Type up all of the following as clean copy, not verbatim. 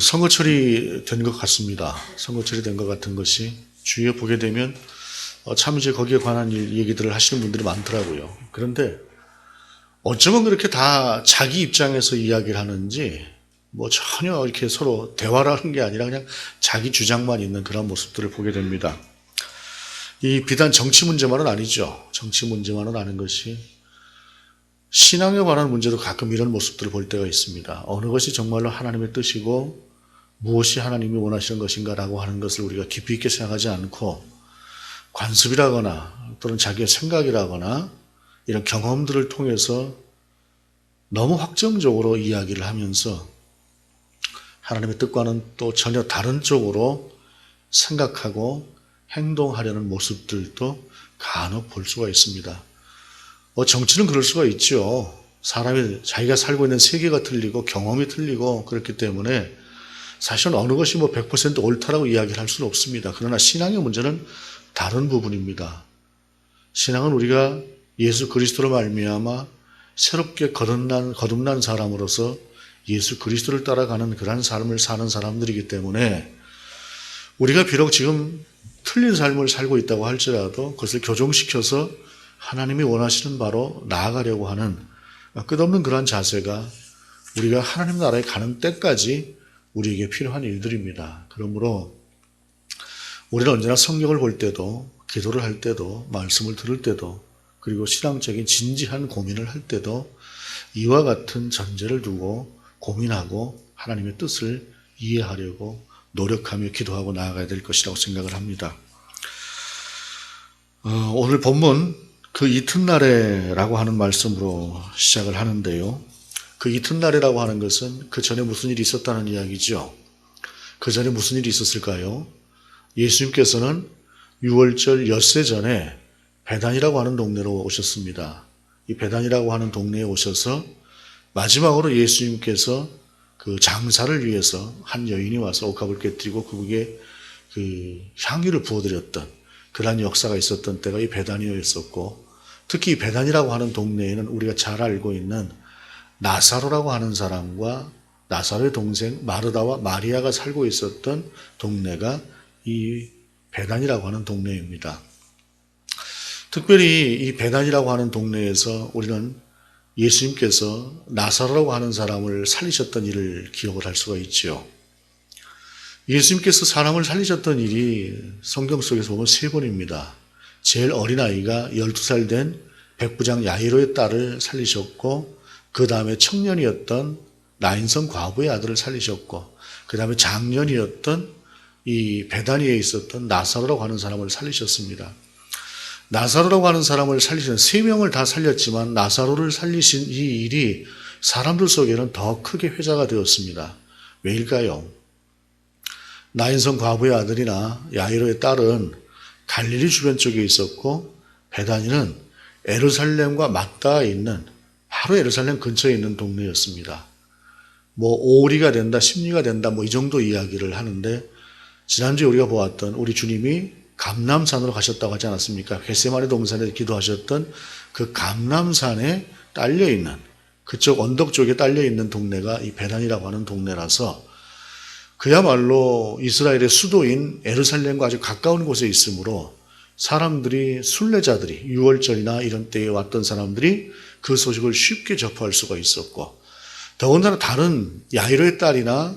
선거철이 된 것 같습니다. 선거철이 된 것 같은 것이 주위에 보게 되면 참 이제 거기에 관한 얘기들을 하시는 분들이 많더라고요. 그런데 어쩌면 그렇게 다 자기 입장에서 이야기를 하는지 뭐 전혀 이렇게 서로 대화를 하는 게 아니라 그냥 자기 주장만 있는 그런 모습들을 보게 됩니다. 이 비단 정치 문제만은 아니죠. 정치 문제만은 아닌 것이 신앙에 관한 문제도 가끔 이런 모습들을 볼 때가 있습니다. 어느 것이 정말로 하나님의 뜻이고 무엇이 하나님이 원하시는 것인가라고 하는 것을 우리가 깊이 있게 생각하지 않고 관습이라거나 또는 자기의 생각이라거나 이런 경험들을 통해서 너무 확정적으로 이야기를 하면서 하나님의 뜻과는 또 전혀 다른 쪽으로 생각하고 행동하려는 모습들도 간혹 볼 수가 있습니다. 정치는 그럴 수가 있죠. 사람이 자기가 살고 있는 세계가 틀리고 경험이 틀리고 그렇기 때문에 사실은 어느 것이 100% 옳다라고 이야기를 할 수는 없습니다. 그러나 신앙의 문제는 다른 부분입니다. 신앙은 우리가 예수 그리스도로 말미암아 새롭게 거듭난 사람으로서 예수 그리스도를 따라가는 그러한 삶을 사는 사람들이기 때문에 우리가 비록 지금 틀린 삶을 살고 있다고 할지라도 그것을 교정시켜서 하나님이 원하시는 바로 나아가려고 하는 끝없는 그러한 자세가 우리가 하나님 나라에 가는 때까지 우리에게 필요한 일들입니다. 그러므로 우리는 언제나 성경을 볼 때도 기도를 할 때도 말씀을 들을 때도 그리고 신앙적인 진지한 고민을 할 때도 이와 같은 전제를 두고 고민하고 하나님의 뜻을 이해하려고 노력하며 기도하고 나아가야 될 것이라고 생각을 합니다. 오늘 본문 그 이튿날에라고 하는 말씀으로 시작을 하는데요. 그 이튿날에라고 하는 것은 그 전에 무슨 일이 있었다는 이야기죠. 그 전에 무슨 일이 있었을까요? 예수님께서는 유월절 엿새 전에 베단이라고 하는 동네로 오셨습니다. 이 베단이라고 하는 동네에 오셔서 마지막으로 예수님께서 그 장사를 위해서 한 여인이 와서 옥합을 깨뜨리고 그에게 그 향유를 부어드렸던 그러한 역사가 있었던 때가 이 베다니였었고 특히 이 베단이라고 하는 동네에는 우리가 잘 알고 있는 나사로라고 하는 사람과 나사로의 동생 마르다와 마리아가 살고 있었던 동네가 이 베단이라고 하는 동네입니다. 특별히 이 베단이라고 하는 동네에서 우리는 예수님께서 나사로라고 하는 사람을 살리셨던 일을 기억을 할 수가 있죠. 예수님께서 사람을 살리셨던 일이 성경 속에서 보면 3번입니다. 제일 어린아이가 12살 된 백부장 야이로의 딸을 살리셨고 그 다음에 청년이었던 나인성 과부의 아들을 살리셨고 그 다음에 장년이었던 이 베다니에 있었던 나사로라고 하는 사람을 살리셨습니다. 나사로라고 하는 사람을 살리신 3명을 다 살렸지만 나사로를 살리신 이 일이 사람들 속에는 더 크게 회자가 되었습니다. 왜일까요? 나인성 과부의 아들이나 야이로의 딸은 갈릴리 주변 쪽에 있었고 베다니는 예루살렘과 맞닿아 있는 바로 예루살렘 근처에 있는 동네였습니다. 5리가 된다, 10리가 된다 이 정도 이야기를 하는데 지난주에 우리가 보았던 우리 주님이 감람산으로 가셨다고 하지 않았습니까? 겟세마네 동산에 기도하셨던 그 감람산에 딸려있는 그쪽 언덕 쪽에 딸려있는 동네가 이 베단이라고 하는 동네라서 그야말로 이스라엘의 수도인 예루살렘과 아주 가까운 곳에 있으므로 사람들이 순례자들이 유월절이나 이런 때에 왔던 사람들이 그 소식을 쉽게 접할 수가 있었고 더군다나 다른 야이로의 딸이나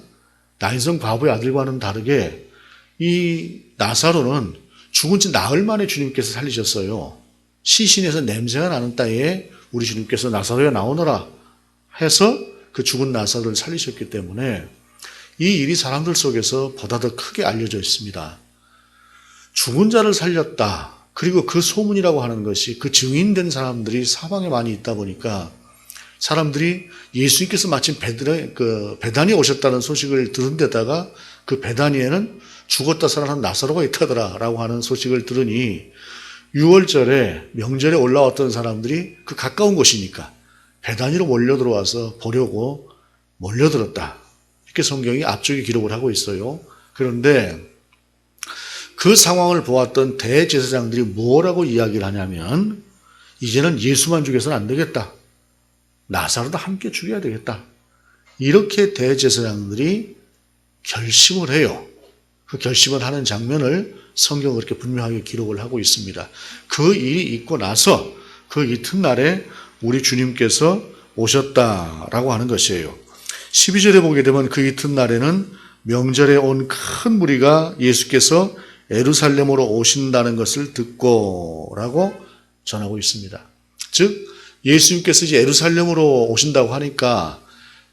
나인성 과부의 아들과는 다르게 이 나사로는 죽은 지 나흘 만에 주님께서 살리셨어요. 시신에서 냄새가 나는 때에 우리 주님께서 나사로야 나오너라 해서 그 죽은 나사로를 살리셨기 때문에 이 일이 사람들 속에서 보다 더 크게 알려져 있습니다. 죽은 자를 살렸다. 그리고 그 소문이라고 하는 것이 그 증인된 사람들이 사방에 많이 있다 보니까 사람들이 예수님께서 마침 베다니에 오셨다는 소식을 들은 데다가 그 베다니에는 죽었다 살아난 나사로가 있다더라 라고 하는 소식을 들으니 유월절에 명절에 올라왔던 사람들이 그 가까운 곳이니까 베다니로 몰려들어와서 보려고 몰려들었다. 이렇게 성경이 앞쪽에 기록을 하고 있어요. 그런데 그 상황을 보았던 대제사장들이 뭐라고 이야기를 하냐면 이제는 예수만 죽여서는 안 되겠다. 나사로도 함께 죽여야 되겠다. 이렇게 대제사장들이 결심을 해요. 그 결심을 하는 장면을 성경은 그렇게 분명하게 기록을 하고 있습니다. 그 일이 있고 나서 그 이튿날에 우리 주님께서 오셨다라고 하는 것이에요. 12절에 보게 되면 그 이튿날에는 명절에 온 큰 무리가 예수께서 예루살렘으로 오신다는 것을 듣고라고 전하고 있습니다. 즉 예수님께서 이제 예루살렘으로 오신다고 하니까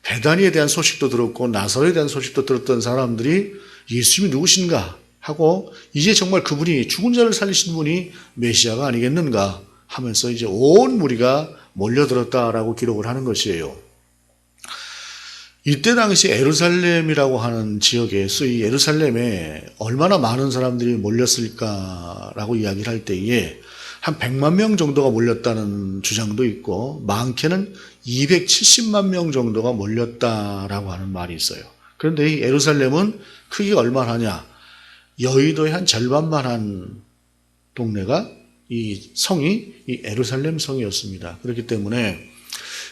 베다니에 대한 소식도 들었고 나사렛에 대한 소식도 들었던 사람들이 예수님이 누구신가 하고 이제 정말 그분이 죽은 자를 살리신 분이 메시아가 아니겠는가 하면서 이제 온 무리가 몰려들었다라고 기록을 하는 것이에요. 이때 당시 예루살렘이라고 하는 지역에 소위 예루살렘에 얼마나 많은 사람들이 몰렸을까라고 이야기를 할 때에 한 100만 명 정도가 몰렸다는 주장도 있고 많게는 270만 명 정도가 몰렸다라고 하는 말이 있어요. 그런데 이 예루살렘은 크기가 얼마나 하냐? 여의도의 한 절반만 한 동네가 이 성이 이 예루살렘 성이었습니다. 그렇기 때문에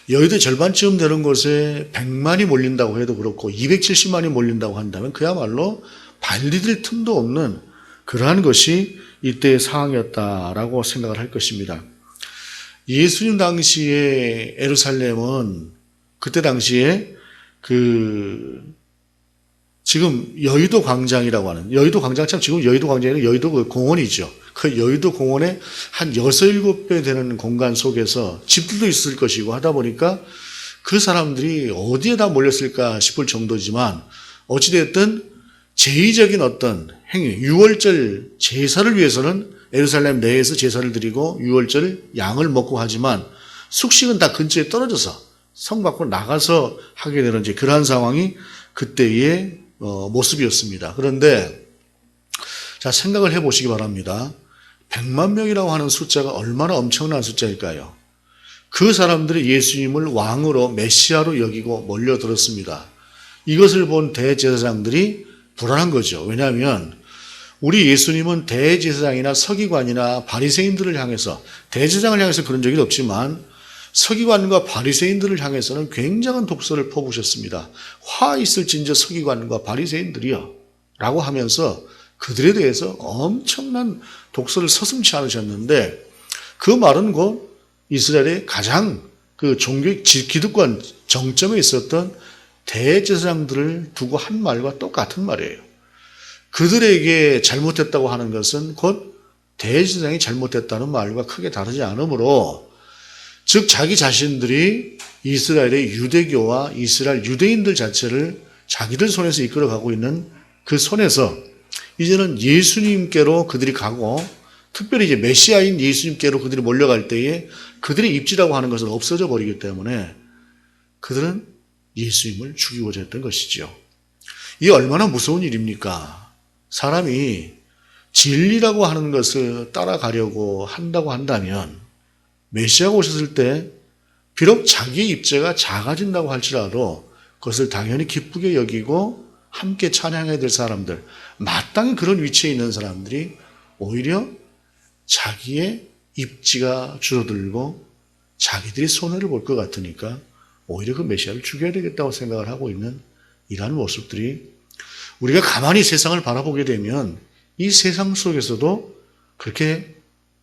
여의도 절반쯤 되는 곳에 100만이 몰린다고 해도 그렇고 270만이 몰린다고 한다면 그야말로 발디딜 틈도 없는 그러한 것이 이때의 상황이었다라고 생각을 할 것입니다. 예수님 당시에 예루살렘은 그때 당시에 지금 여의도 광장이라고 하는 여의도 광장 참 지금 여의도 광장에는 여의도 그 공원이죠. 그 여의도 공원에 한 6, 7배 되는 공간 속에서 집들도 있을 것이고 하다 보니까 그 사람들이 어디에 다 몰렸을까 싶을 정도지만 어찌됐든 제의적인 어떤 행위, 유월절 제사를 위해서는 예루살렘 내에서 제사를 드리고 유월절 양을 먹고 하지만 숙식은 다 근처에 떨어져서 성 밖으로 나가서 하게 되는 이제 그러한 상황이 그때의 모습이었습니다. 그런데 자 생각을 해보시기 바랍니다. 100만 명이라고 하는 숫자가 얼마나 엄청난 숫자일까요? 그 사람들이 예수님을 왕으로 메시아로 여기고 몰려들었습니다. 이것을 본 대제사장들이 불안한 거죠. 왜냐하면 우리 예수님은 대제사장이나 서기관이나 바리새인들을 향해서 대제사장을 향해서 그런 적이 없지만 서기관과 바리새인들을 향해서는 굉장한 독설을 퍼부으셨습니다. 화 있을진저 서기관과 바리새인들이여 라고 하면서 그들에 대해서 엄청난 독설을 서슴지 않으셨는데 그 말은 곧 이스라엘의 가장 그 종교의 기득권 정점에 있었던 대제사장들을 두고 한 말과 똑같은 말이에요. 그들에게 잘못했다고 하는 것은 곧 대제사장이 잘못했다는 말과 크게 다르지 않으므로 즉 자기 자신들이 이스라엘의 유대교와 이스라엘 유대인들 자체를 자기들 손에서 이끌어가고 있는 그 손에서 이제는 예수님께로 그들이 가고 특별히 이제 메시아인 예수님께로 그들이 몰려갈 때에 그들의 입지라고 하는 것은 없어져 버리기 때문에 그들은 예수님을 죽이고자 했던 것이죠. 이게 얼마나 무서운 일입니까? 사람이 진리라고 하는 것을 따라가려고 한다고 한다면 메시아가 오셨을 때 비록 자기의 입제가 작아진다고 할지라도 그것을 당연히 기쁘게 여기고 함께 찬양해야 될 사람들, 마땅히 그런 위치에 있는 사람들이 오히려 자기의 입지가 줄어들고 자기들이 손해를 볼 것 같으니까 오히려 그 메시아를 죽여야 되겠다고 생각을 하고 있는 이러한 모습들이 우리가 가만히 세상을 바라보게 되면 이 세상 속에서도 그렇게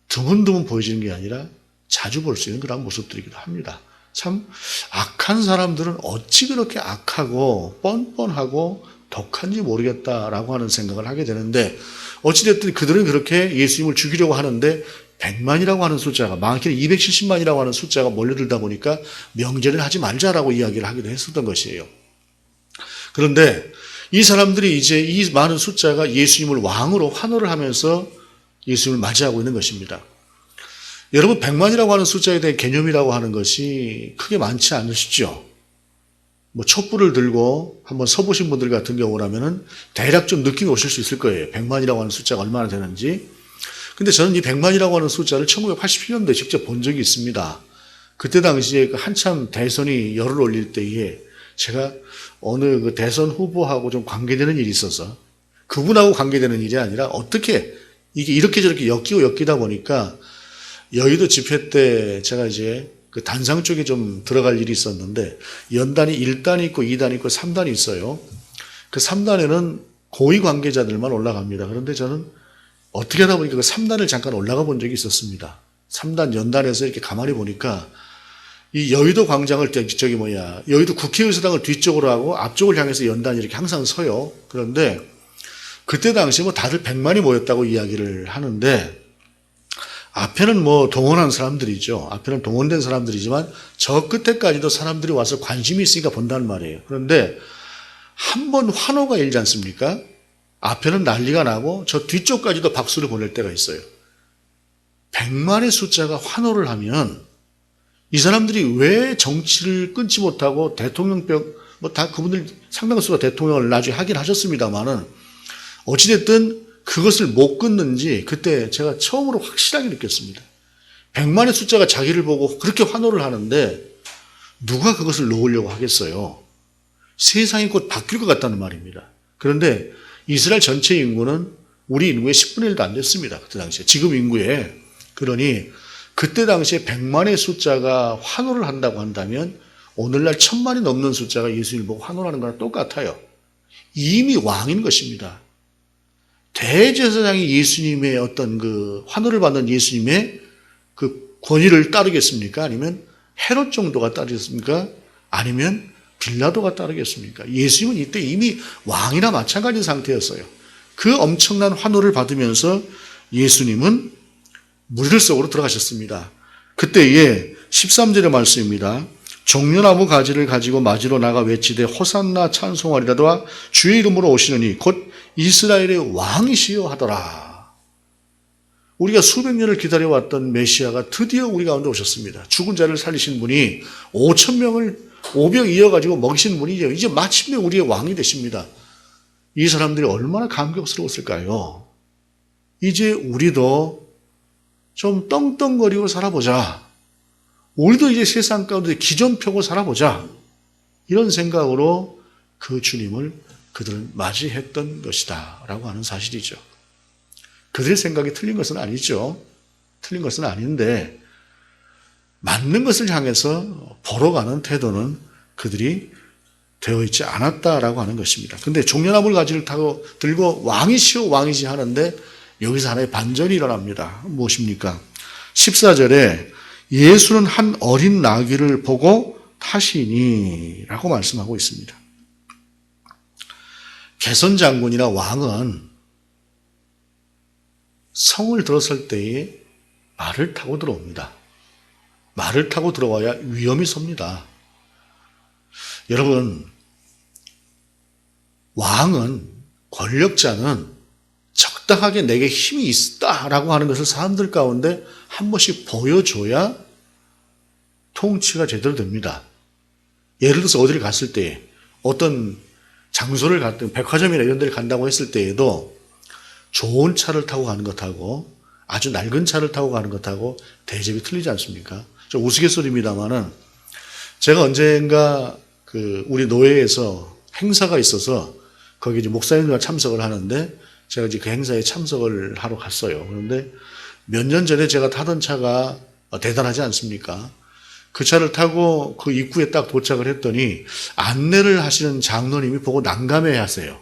드문드문 보여지는 게 아니라 자주 볼 수 있는 그런 모습들이기도 합니다. 참 악한 사람들은 어찌 그렇게 악하고 뻔뻔하고 독한지 모르겠다라고 하는 생각을 하게 되는데 어찌됐든 그들은 그렇게 예수님을 죽이려고 하는데 100만이라고 하는 숫자가 많게는 270만이라고 하는 숫자가 몰려들다 보니까 명제를 하지 말자라고 이야기를 하기도 했었던 것이에요. 그런데 이 사람들이 이제 이 많은 숫자가 예수님을 왕으로 환호를 하면서 예수님을 맞이하고 있는 것입니다. 여러분 100만이라고 하는 숫자에 대한 개념이라고 하는 것이 크게 많지 않으시죠? 뭐 촛불을 들고 한번 서보신 분들 같은 경우라면은 대략 좀 느낌이 오실 수 있을 거예요. 100만이라고 하는 숫자가 얼마나 되는지. 근데 저는 이 100만이라고 하는 숫자를 1987년도에 직접 본 적이 있습니다. 그때 당시에 한참 대선이 열을 올릴 때에 제가 어느 그 대선 후보하고 좀 관계되는 일이 있어서 그분하고 관계되는 일이 아니라 어떻게 이게 이렇게 저렇게 엮이다 보니까 여의도 집회 때 제가 이제 그 단상 쪽에 좀 들어갈 일이 있었는데 연단이 1단이 있고 2단이 있고 3단이 있어요. 그 3단에는 고위 관계자들만 올라갑니다. 그런데 저는 어떻게 하다 보니까 그 3단을 잠깐 올라가 본 적이 있었습니다. 3단 연단에서 이렇게 가만히 보니까 이 여의도 광장을 여의도 국회의사당을 뒤쪽으로 하고 앞쪽을 향해서 연단이 이렇게 항상 서요. 그런데 그때 당시 뭐 다들 100만이 모였다고 이야기를 하는데 앞에는 뭐 동원한 사람들이죠. 앞에는 동원된 사람들이지만 저 끝에까지도 사람들이 와서 관심이 있으니까 본다는 말이에요. 그런데 한 번 환호가 일지 않습니까? 앞에는 난리가 나고 저 뒤쪽까지도 박수를 보낼 때가 있어요. 100만의 숫자가 환호를 하면 이 사람들이 왜 정치를 끊지 못하고 대통령병, 뭐 다 그분들 상당수가 대통령을 나중에 하긴 하셨습니다만은 어찌됐든 그것을 못 끊는지 그때 제가 처음으로 확실하게 느꼈습니다. 100만의 숫자가 자기를 보고 그렇게 환호를 하는데 누가 그것을 놓으려고 하겠어요? 세상이 곧 바뀔 것 같다는 말입니다. 그런데 이스라엘 전체 인구는 우리 인구의 10분의 1도 안 됐습니다. 그때 당시에. 지금 인구에. 그러니 그때 당시에 100만의 숫자가 환호를 한다고 한다면 오늘날 1000만이 넘는 숫자가 예수님을 보고 환호를 하는 거랑 똑같아요. 이미 왕인 것입니다. 대제사장이 예수님의 어떤 그 환호를 받는 예수님의 그 권위를 따르겠습니까? 아니면 헤롯 정도가 따르겠습니까? 아니면 빌라도가 따르겠습니까? 예수님은 이때 이미 왕이나 마찬가지 상태였어요. 그 엄청난 환호를 받으면서 예수님은 무리들 속으로 들어가셨습니다. 그때에 13절의 말씀입니다. 종려나무 가지를 가지고 맞으러 나가 외치되 호산나 찬송하리라도와 주의 이름으로 오시느니 곧 이스라엘의 왕이시여 하더라. 우리가 수백 년을 기다려왔던 메시아가 드디어 우리 가운데 오셨습니다. 죽은 자를 살리신 분이 5,000명을 오병 이어가지고 먹이신 분이 이제 마침내 우리의 왕이 되십니다. 이 사람들이 얼마나 감격스러웠을까요? 이제 우리도 좀 떵떵거리고 살아보자. 우리도 이제 세상 가운데 기존 펴고 살아보자. 이런 생각으로 그 주님을 그들은 맞이했던 것이다 라고 하는 사실이죠. 그들의 생각이 틀린 것은 아니죠. 틀린 것은 아닌데 맞는 것을 향해서 보러 가는 태도는 그들이 되어 있지 않았다라고 하는 것입니다. 그런데 종려나무 가지를 타고 들고 왕이시오 왕이시 하는데 여기서 하나의 반전이 일어납니다. 무엇입니까? 14절에 예수는 한 어린 나귀를 보고 타시니 라고 말씀하고 있습니다. 개선 장군이나 왕은 성을 들어설 때에 말을 타고 들어옵니다. 말을 타고 들어와야 위험이 섭니다. 여러분, 왕은, 권력자는 적당하게 내게 힘이 있다라고 하는 것을 사람들 가운데 한 번씩 보여줘야 통치가 제대로 됩니다. 예를 들어서 어디를 갔을 때 어떤 장소를 갔든 백화점이나 이런 데를 간다고 했을 때에도 좋은 차를 타고 가는 것하고 아주 낡은 차를 타고 가는 것하고 대접이 틀리지 않습니까? 좀 우스갯소리입니다만은 제가 언젠가 우리 노회에서 행사가 있어서 거기 이제 목사님과 참석을 하는데 제가 이제 그 행사에 참석을 하러 갔어요. 그런데 몇 년 전에 제가 타던 차가 대단하지 않습니까? 그 차를 타고 그 입구에 딱 도착을 했더니 안내를 하시는 장로님이 보고 난감해 하세요.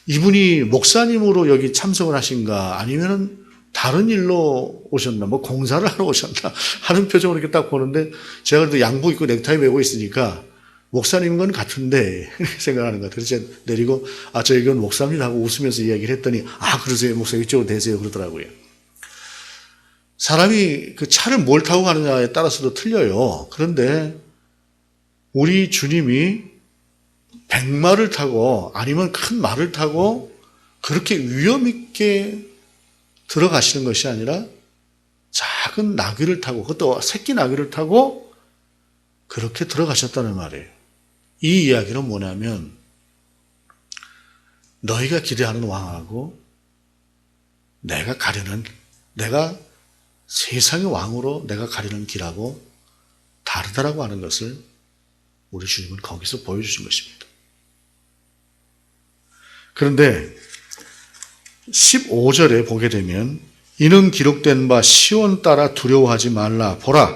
이분이 목사님으로 여기 참석을 하신가 아니면은 다른 일로 오셨나 뭐 공사를 하러 오셨나 하는 표정으로 이렇게 딱 보는데 제가 그래도 양복 입고 넥타이 메고 있으니까 목사님인 건 같은데 생각하는 것 같아요. 그래서 제가 내리고 저 이건 목사입니다 하고 웃으면서 이야기를 했더니 그러세요 목사님 이쪽으로 대세요 그러더라고요. 사람이 그 차를 뭘 타고 가느냐에 따라서도 틀려요. 그런데 우리 주님이 백마를 타고 아니면 큰 말을 타고 그렇게 위험 있게 들어가시는 것이 아니라 작은 나귀를 타고 그것도 새끼 나귀를 타고 그렇게 들어가셨다는 말이에요. 이 이야기는 뭐냐면 너희가 기대하는 왕하고 내가 세상의 왕으로 내가 가려는 길하고 다르다라고 하는 것을 우리 주님은 거기서 보여주신 것입니다. 그런데 15절에 보게 되면 이는 기록된 바 시온 따라 두려워하지 말라 보라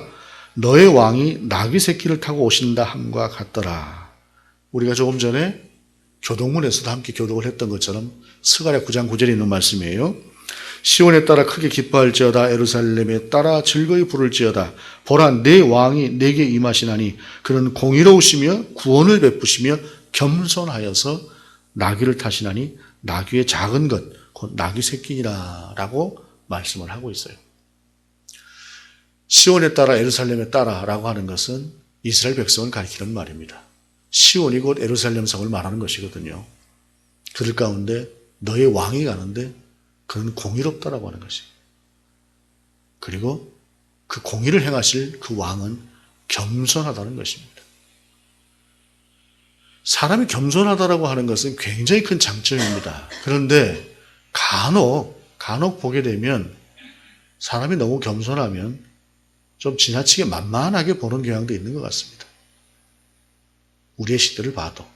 너의 왕이 나귀 새끼를 타고 오신다 함과 같더라. 우리가 조금 전에 교동문에서도 함께 교독을 했던 것처럼 스가랴 9장 9절에 있는 말씀이에요. 시온에 따라 크게 기뻐할지어다. 예루살렘에 따라 즐거이 부를지어다. 보라, 내 왕이 내게 임하시나니 그는 공의로우시며 구원을 베푸시며 겸손하여서 나귀를 타시나니 나귀의 작은 것 곧 나귀 새끼니라 라고 말씀을 하고 있어요. 시온에 따라 예루살렘에 따라 라고 하는 것은 이스라엘 백성을 가리키는 말입니다. 시온이 곧 예루살렘 성을 말하는 것이거든요. 그들 가운데 너의 왕이 가는데 그는 공의롭다라고 하는 것이에요. 그리고 그 공의를 행하실 그 왕은 겸손하다는 것입니다. 사람이 겸손하다라고 하는 것은 굉장히 큰 장점입니다. 그런데 간혹 보게 되면 사람이 너무 겸손하면 좀 지나치게 만만하게 보는 경향도 있는 것 같습니다. 우리의 시대를 봐도.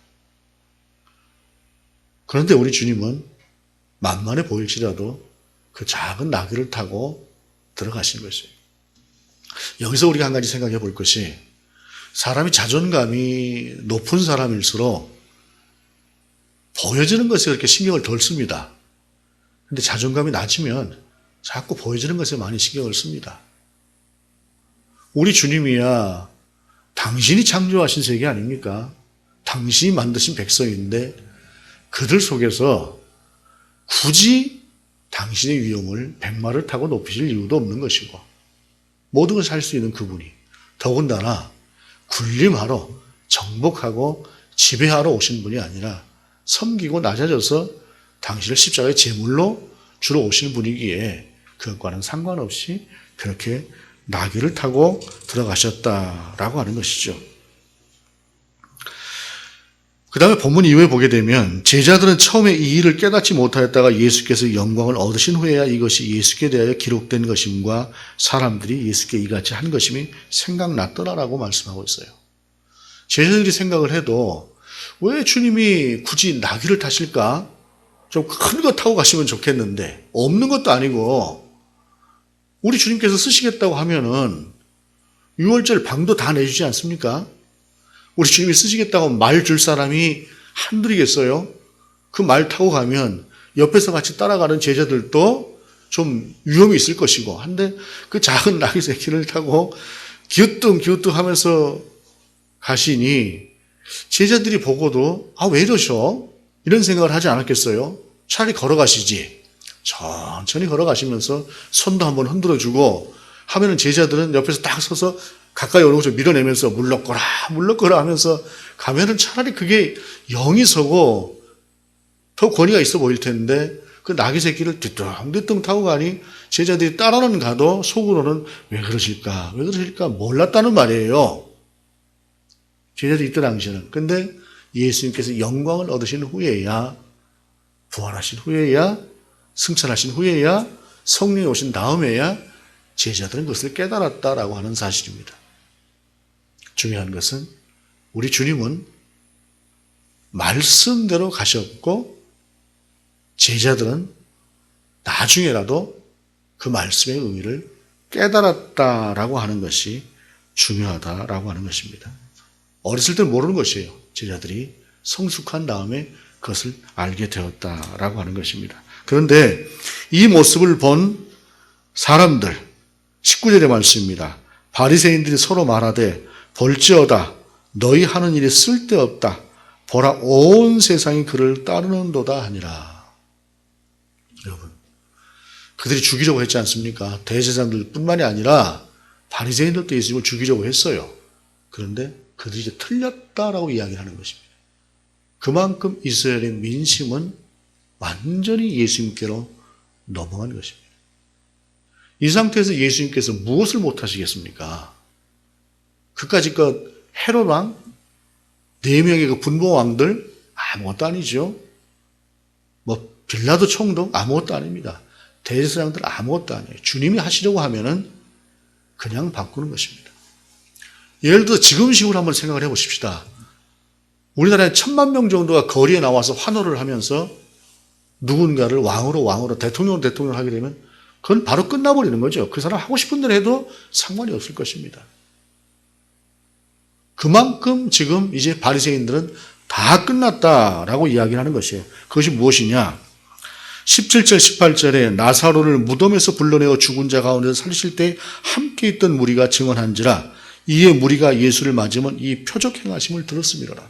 그런데 우리 주님은 만만해 보일지라도 그 작은 나귀를 타고 들어가신 것이에요. 여기서 우리가 한 가지 생각해 볼 것이 사람이 자존감이 높은 사람일수록 보여지는 것에 그렇게 신경을 덜 씁니다. 그런데 자존감이 낮으면 자꾸 보여지는 것에 많이 신경을 씁니다. 우리 주님이야 당신이 창조하신 세계 아닙니까? 당신이 만드신 백성인데 그들 속에서 굳이 당신의 위엄을 백마를 타고 높이실 이유도 없는 것이고 모든 것을 할 수 있는 그분이 더군다나 군림하러 정복하고 지배하러 오신 분이 아니라 섬기고 낮아져서 당신을 십자가의 제물로 주러 오시는 분이기에 그것과는 상관없이 그렇게 나귀를 타고 들어가셨다라고 하는 것이죠. 그 다음에 본문 이후에 보게 되면 제자들은 처음에 이 일을 깨닫지 못하였다가 예수께서 영광을 얻으신 후에야 이것이 예수께 대하여 기록된 것임과 사람들이 예수께 이같이 한 것임이 생각났더라라고 말씀하고 있어요. 제자들이 생각을 해도 왜 주님이 굳이 나귀를 타실까? 좀 큰 거 타고 가시면 좋겠는데 없는 것도 아니고 우리 주님께서 쓰시겠다고 하면은 6월절 방도 다 내주지 않습니까? 우리 주님이 쓰시겠다고 말 줄 사람이 한둘이겠어요? 그 말 타고 가면 옆에서 같이 따라가는 제자들도 좀 위험이 있을 것이고 한데 그 작은 나귀 새끼를 타고 기우뚱 하면서 가시니 제자들이 보고도 왜 이러셔? 이런 생각을 하지 않았겠어요? 차라리 걸어가시지. 천천히 걸어가시면서 손도 한번 흔들어주고 하면은 제자들은 옆에서 딱 서서 가까이 오는 것을 밀어내면서 물러거라 하면서 가면은 차라리 그게 영이 서고 더 권위가 있어 보일 텐데 그 나귀 새끼를 뒤뚱뒤뚱 타고 가니 제자들이 따라는 가도 속으로는 왜 그러실까 몰랐다는 말이에요. 제자들이 이때 당시에는. 근데 예수님께서 영광을 얻으신 후에야 부활하신 후에야 승천하신 후에야 성령이 오신 다음에야 제자들은 그것을 깨달았다라고 하는 사실입니다. 중요한 것은 우리 주님은 말씀대로 가셨고 제자들은 나중에라도 그 말씀의 의미를 깨달았다라고 하는 것이 중요하다라고 하는 것입니다. 어렸을 때 모르는 것이에요. 제자들이 성숙한 다음에 그것을 알게 되었다라고 하는 것입니다. 그런데 이 모습을 본 사람들 19절의 말씀입니다. 바리새인들이 서로 말하되 볼지어다 너희 하는 일이 쓸데없다. 보라 온 세상이 그를 따르는도다 하니라. 여러분 그들이 죽이려고 했지 않습니까? 대제사장들 뿐만이 아니라 바리새인들도 예수님을 죽이려고 했어요. 그런데 그들이 이제 틀렸다라고 이야기를 하는 것입니다. 그만큼 이스라엘의 민심은 완전히 예수님께로 넘어간 것입니다. 이 상태에서 예수님께서 무엇을 못하시겠습니까? 그까짓 헤롯 왕, 4명의 그 분봉 왕들 아무것도 아니죠. 빌라도 총독 아무것도 아닙니다. 대제사장들 아무것도 아니에요. 주님이 하시려고 하면은 그냥 바꾸는 것입니다. 예를 들어 지금식으로 한번 생각을 해보십시다. 우리나라에 1000만 명 정도가 거리에 나와서 환호를 하면서 누군가를 왕으로 대통령을 하게 되면 그건 바로 끝나버리는 거죠. 그 사람 하고 싶은 대로 해도 상관이 없을 것입니다. 그만큼 지금 이제 바리새인들은 다 끝났다라고 이야기를 하는 것이에요. 그것이 무엇이냐? 17절, 18절에 나사로를 무덤에서 불러내어 죽은 자 가운데서 살리실 때 함께 있던 무리가 증언한지라 이에 무리가 예수를 맞으면 이 표적 행하심을 들었음이로라.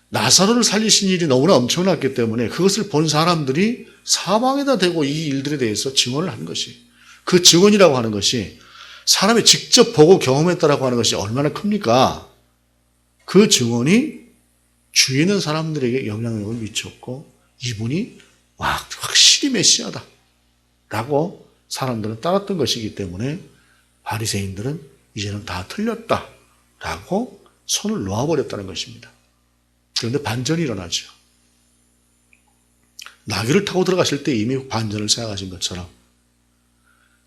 나사로를 살리신 일이 너무나 엄청났기 때문에 그것을 본 사람들이 사방에다 대고 이 일들에 대해서 증언을 한 것이, 그 증언이라고 하는 것이 사람이 직접 보고 경험했다라고 하는 것이 얼마나 큽니까? 그 증언이 주위에 있는 사람들에게 영향력을 미쳤고 이분이 확실히 메시아다 라고 사람들은 따랐던 것이기 때문에 바리새인들은 이제는 다 틀렸다 라고 손을 놓아버렸다는 것입니다. 그런데 반전이 일어나죠. 나귀를 타고 들어가실 때 이미 반전을 생각하신 것처럼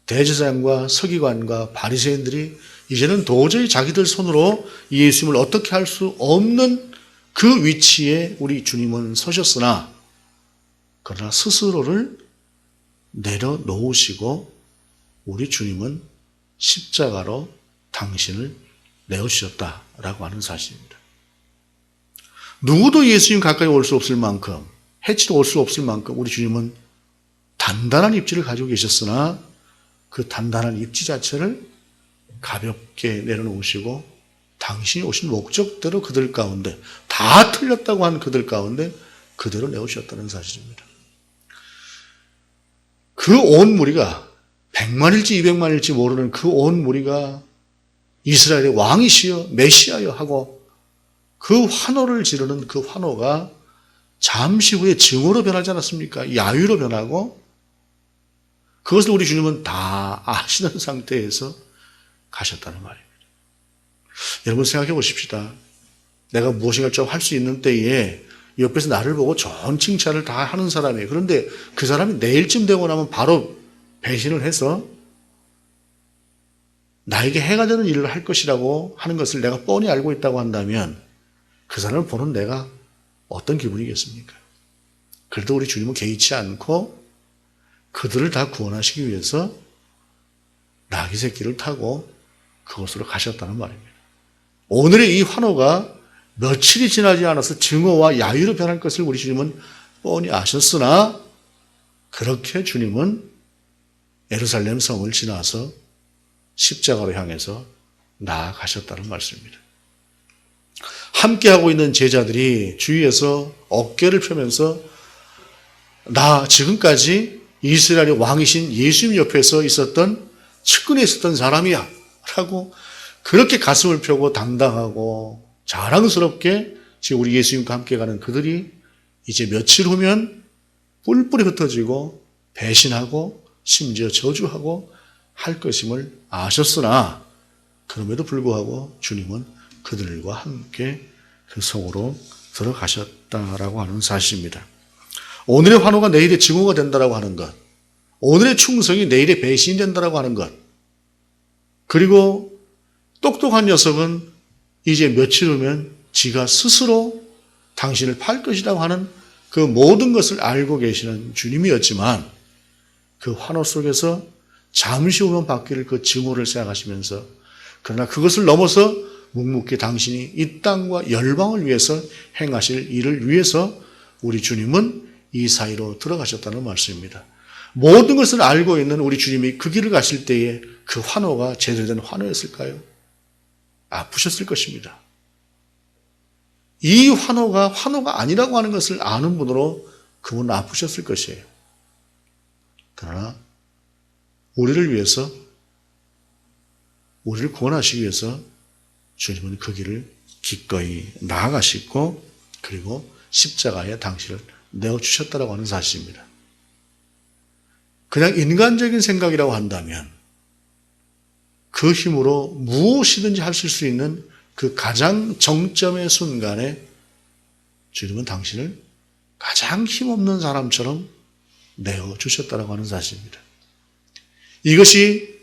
대제사장과 서기관과 바리새인들이 이제는 도저히 자기들 손으로 예수님을 어떻게 할 수 없는 그 위치에 우리 주님은 서셨으나 그러나 스스로를 내려놓으시고 우리 주님은 십자가로 당신을 내어주셨다라고 하는 사실입니다. 누구도 예수님 가까이 올 수 없을 만큼, 해치러 올 수 없을 만큼 우리 주님은 단단한 입지를 가지고 계셨으나 그 단단한 입지 자체를 가볍게 내려놓으시고 당신이 오신 목적대로 그들 가운데, 다 틀렸다고 한 그들 가운데 그대로 내오셨다는 사실입니다. 그 온 무리가 100만일지 200만일지 모르는 그 온 무리가 이스라엘의 왕이시여 메시아여 하고 그 환호를 지르는 그 환호가 잠시 후에 증오로 변하지 않았습니까? 야유로 변하고 그것을 우리 주님은 다 아시는 상태에서 가셨다는 말입니다. 여러분 생각해 보십시다. 내가 무엇인가 좀 할 수 있는 때에 옆에서 나를 보고 좋은 칭찬을 다 하는 사람이에요. 그런데 그 사람이 내일쯤 되고 나면 바로 배신을 해서 나에게 해가 되는 일을 할 것이라고 하는 것을 내가 뻔히 알고 있다고 한다면 그 사람을 보는 내가 어떤 기분이겠습니까? 그래도 우리 주님은 개의치 않고 그들을 다 구원하시기 위해서 나귀 새끼를 타고 그곳으로 가셨다는 말입니다. 오늘의 이 환호가 며칠이 지나지 않아서 증오와 야유로 변할 것을 우리 주님은 뻔히 아셨으나 그렇게 주님은 예루살렘 성을 지나서 십자가로 향해서 나아가셨다는 말씀입니다. 함께하고 있는 제자들이 주위에서 어깨를 펴면서 나 지금까지 이스라엘의 왕이신 예수님 옆에서 있었던 측근에 있었던 사람이야 라고 그렇게 가슴을 펴고 당당하고 자랑스럽게 지금 우리 예수님과 함께 가는 그들이 이제 며칠 후면 뿔뿔이 흩어지고 배신하고 심지어 저주하고 할 것임을 아셨으나 그럼에도 불구하고 주님은 그들과 함께 그 성으로 들어가셨다라고 하는 사실입니다. 오늘의 환호가 내일의 증오가 된다라고 하는 것, 오늘의 충성이 내일의 배신이 된다라고 하는 것, 그리고 똑똑한 녀석은 이제 며칠 후면 지가 스스로 당신을 팔 것이라고 하는 그 모든 것을 알고 계시는 주님이었지만 그 환호 속에서 잠시 후면 바뀔 그 증오를 생각하시면서 그러나 그것을 넘어서 묵묵히 당신이 이 땅과 열방을 위해서 행하실 일을 위해서 우리 주님은 이 사이로 들어가셨다는 말씀입니다. 모든 것을 알고 있는 우리 주님이 그 길을 가실 때에 그 환호가 제대로 된 환호였을까요? 아프셨을 것입니다. 이 환호가 아니라고 하는 것을 아는 분으로 그분은 아프셨을 것이에요. 그러나 우리를 위해서, 우리를 구원하시기 위해서 주님은 그 길을 기꺼이 나아가시고 그리고 십자가에 당신을 내어주셨다고 하는 사실입니다. 그냥 인간적인 생각이라고 한다면 그 힘으로 무엇이든지 하실 수 있는 그 가장 정점의 순간에 주님은 당신을 가장 힘없는 사람처럼 내어주셨다고 하는 사실입니다. 이것이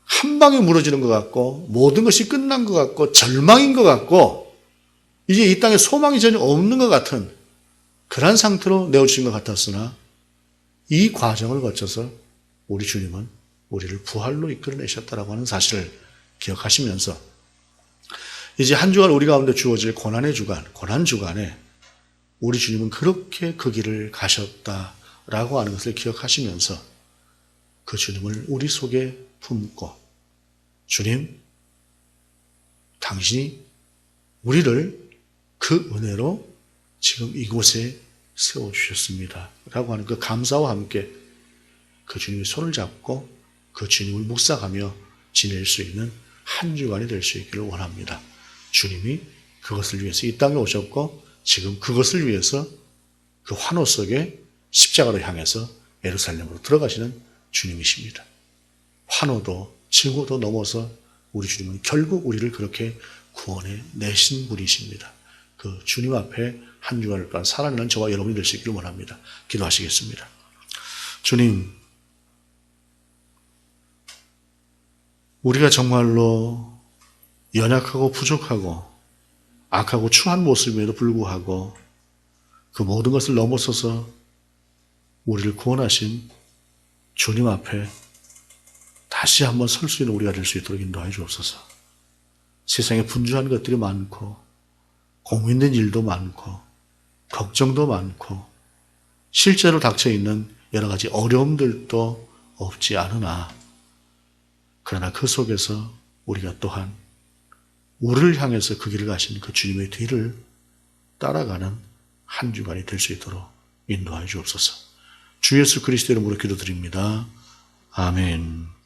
한 방에 무너지는 것 같고 모든 것이 끝난 것 같고 절망인 것 같고 이제 이 땅에 소망이 전혀 없는 것 같은 그런 상태로 내어주신 것 같았으나 이 과정을 거쳐서 우리 주님은 우리를 부활로 이끌어내셨다고 하는 사실을 기억하시면서 이제 한 주간 우리 가운데 주어질 고난의 주간, 고난 주간에 우리 주님은 그렇게 그 길을 가셨다라고 하는 것을 기억하시면서 그 주님을 우리 속에 품고, 주님, 당신이 우리를 그 은혜로 지금 이곳에 세워주셨습니다 라고 하는 그 감사와 함께 그 주님의 손을 잡고 그 주님을 묵상하며 지낼 수 있는 한 주간이 될 수 있기를 원합니다. 주님이 그것을 위해서 이 땅에 오셨고 지금 그것을 위해서 그 환호 속에 십자가로 향해서 예루살렘으로 들어가시는 주님이십니다. 환호도 증오도 넘어서 우리 주님은 결국 우리를 그렇게 구원해 내신 분이십니다. 그 주님 앞에 한 주간을 동안 살아내는 저와 여러분이 될 수 있기를 원합니다. 기도하시겠습니다. 주님, 우리가 정말로 연약하고 부족하고 악하고 추한 모습임에도 불구하고 그 모든 것을 넘어서서 우리를 구원하신 주님 앞에 다시 한번 설 수 있는 우리가 될 수 있도록 인도하여 주옵소서. 세상에 분주한 것들이 많고 고민된 일도 많고 걱정도 많고 실제로 닥쳐있는 여러 가지 어려움들도 없지 않으나, 그러나 그 속에서 우리가 또한 우리를 향해서 그 길을 가신 그 주님의 뒤를 따라가는 한 주간이 될 수 있도록 인도하여 주옵소서. 주 예수 그리스도 이름으로 기도드립니다. 아멘.